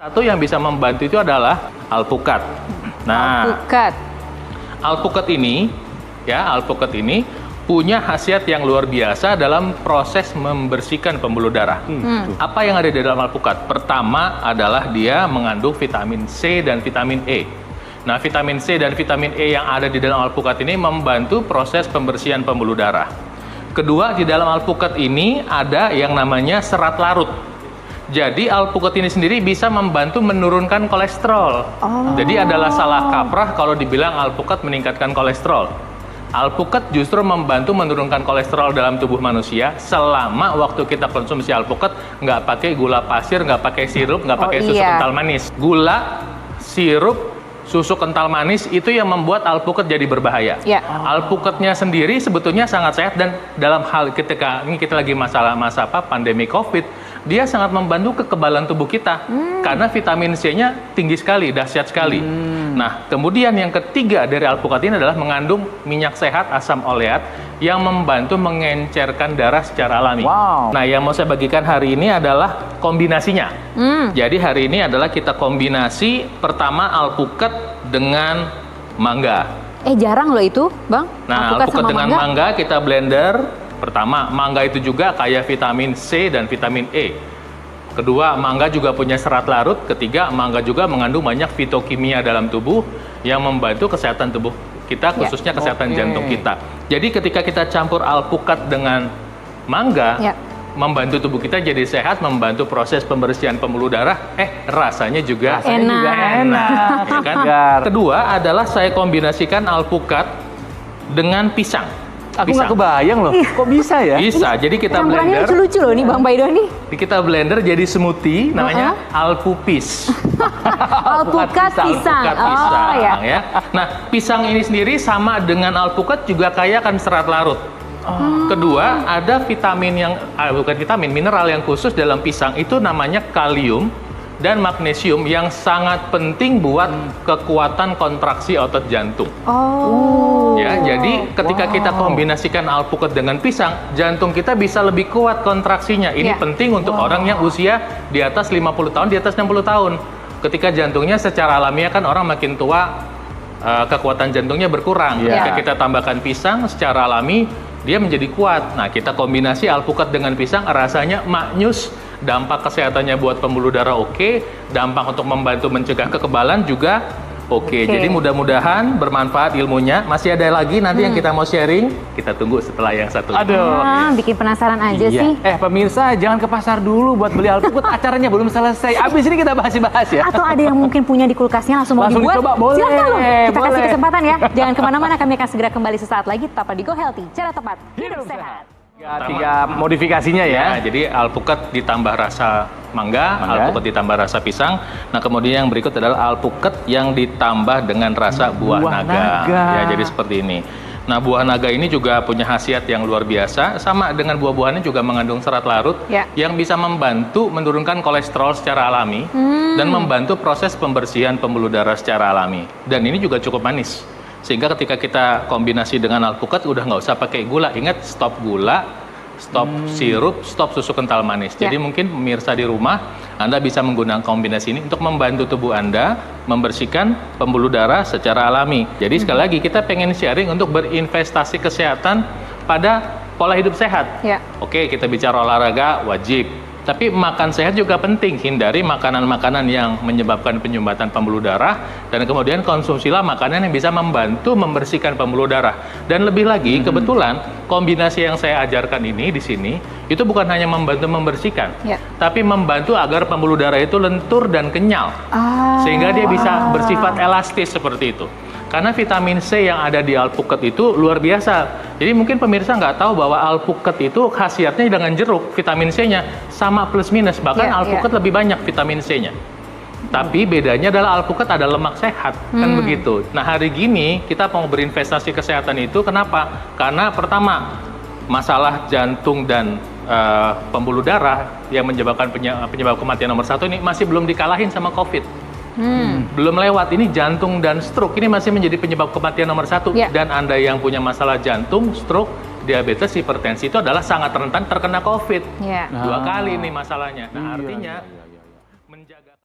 Satu yang bisa membantu itu adalah alpukat. Nah, alpukat ini punya khasiat yang luar biasa dalam proses membersihkan pembuluh darah. Apa yang ada di dalam alpukat? Pertama adalah dia mengandung vitamin C dan vitamin E. Nah, vitamin C dan vitamin E yang ada di dalam alpukat ini membantu proses pembersihan pembuluh darah. Kedua, di dalam alpukat ini ada yang namanya serat larut. Jadi alpukat ini sendiri bisa membantu menurunkan kolesterol. Jadi adalah salah kaprah kalau dibilang alpukat meningkatkan kolesterol. Alpukat justru membantu menurunkan kolesterol dalam tubuh manusia selama waktu kita konsumsi alpukat nggak pakai gula pasir, nggak pakai sirup, nggak pakai susu kental manis. Gula, sirup, susu kental manis itu yang membuat alpukat jadi berbahaya. Alpukatnya sendiri sebetulnya sangat sehat dan dalam hal ketika ini kita lagi masa pandemi COVID, dia sangat membantu kekebalan tubuh kita karena vitamin C-nya tinggi sekali, dahsyat sekali. Nah, kemudian yang ketiga dari alpukat ini adalah mengandung minyak sehat asam oleat yang membantu mengencerkan darah secara alami. Nah, yang mau saya bagikan hari ini adalah kombinasinya. Jadi hari ini adalah kita kombinasi pertama alpukat dengan mangga. Jarang loh itu, Bang. Nah, alpukat dengan mangga kita blender. Pertama, mangga itu juga kaya vitamin C dan vitamin E. Kedua, mangga juga punya serat larut. Ketiga, mangga juga mengandung banyak fitokimia dalam tubuh yang membantu kesehatan tubuh kita, khususnya kesehatan jantung kita. Jadi ketika kita campur alpukat dengan mangga, membantu tubuh kita jadi sehat, membantu proses pembersihan pembuluh darah, rasanya juga enak. Ya kan? Kedua adalah saya kombinasikan alpukat dengan pisang. Aku nggak kebayang loh, kok bisa ya? Bisa, jadi kita blender. Lucu-lucu loh nih Bang Baido nih. Kita blender jadi smoothie, namanya alpupis. Alpukat pisang. Ya. Nah, pisang ini sendiri sama dengan alpukat juga kaya akan serat larut. Kedua, ada vitamin yang, bukan vitamin, mineral yang khusus dalam pisang, itu namanya kalium dan magnesium yang sangat penting buat kekuatan kontraksi otot jantung. Ya, jadi ketika kita kombinasikan alpukat dengan pisang, jantung kita bisa lebih kuat kontraksinya. Ini penting untuk orang yang usia di atas 50 tahun, di atas 60 tahun. Ketika jantungnya secara alamiah kan orang makin tua, kekuatan jantungnya berkurang. Ketika kita tambahkan pisang secara alami, dia menjadi kuat. Nah, kita kombinasi alpukat dengan pisang, rasanya maknyus. Dampak kesehatannya buat pembuluh darah dampak untuk membantu mencegah kekebalan juga Jadi mudah-mudahan bermanfaat ilmunya. Masih ada lagi nanti yang kita mau sharing. Kita tunggu setelah yang satu ini. Bikin penasaran aja sih. Pemirsa jangan ke pasar dulu buat beli alpukat. Acaranya belum selesai. Abis ini kita bahas ya. Atau ada yang mungkin punya di kulkasnya langsung mau dibuat. Dicoba, boleh. Silahkan loh. Kita kasih kesempatan ya. Jangan kemana-mana. Kami akan segera kembali sesaat lagi. Tetap di Go Healthy. Cara tepat hidup sehat. Tiga modifikasinya ya. Jadi alpukat ditambah rasa mangga, alpukat ditambah rasa pisang. Nah, kemudian yang berikut adalah alpukat yang ditambah dengan rasa buah naga. Ya, jadi seperti ini. Nah, buah naga ini juga punya khasiat yang luar biasa. Sama dengan buah-buahannya juga mengandung serat larut yang bisa membantu menurunkan kolesterol secara alami dan membantu proses pembersihan pembuluh darah secara alami. Dan ini juga cukup manis. Sehingga ketika kita kombinasi dengan alpukat udah nggak usah pakai gula. Ingat, stop gula, stop sirup, stop susu kental manis. Jadi mungkin pemirsa di rumah, Anda bisa menggunakan kombinasi ini untuk membantu tubuh Anda membersihkan pembuluh darah secara alami. Jadi sekali lagi kita pengen sharing untuk berinvestasi kesehatan pada pola hidup sehat. Oke, kita bicara olahraga wajib. Tapi makan sehat juga penting, hindari makanan-makanan yang menyebabkan penyumbatan pembuluh darah, dan kemudian konsumsilah makanan yang bisa membantu membersihkan pembuluh darah. Dan lebih lagi, kebetulan kombinasi yang saya ajarkan ini di sini, itu bukan hanya membantu membersihkan, tapi membantu agar pembuluh darah itu lentur dan kenyal, sehingga dia bisa bersifat elastis seperti itu. Karena vitamin C yang ada di alpukat itu luar biasa. Jadi mungkin pemirsa nggak tahu bahwa alpukat itu khasiatnya dengan jeruk, vitamin C-nya sama plus minus. Bahkan alpukat lebih banyak vitamin C-nya. Tapi bedanya adalah alpukat ada lemak sehat, kan begitu. Nah, hari gini kita mau berinvestasi kesehatan itu, kenapa? Karena pertama, masalah jantung dan pembuluh darah yang menyebabkan penyebab kematian nomor 1 ini masih belum dikalahin sama COVID. Belum lewat, ini jantung dan stroke ini masih menjadi penyebab kematian nomor 1. Dan Anda yang punya masalah jantung, stroke, diabetes, hipertensi itu adalah sangat rentan terkena COVID. 2 kali nih masalahnya. Nah, artinya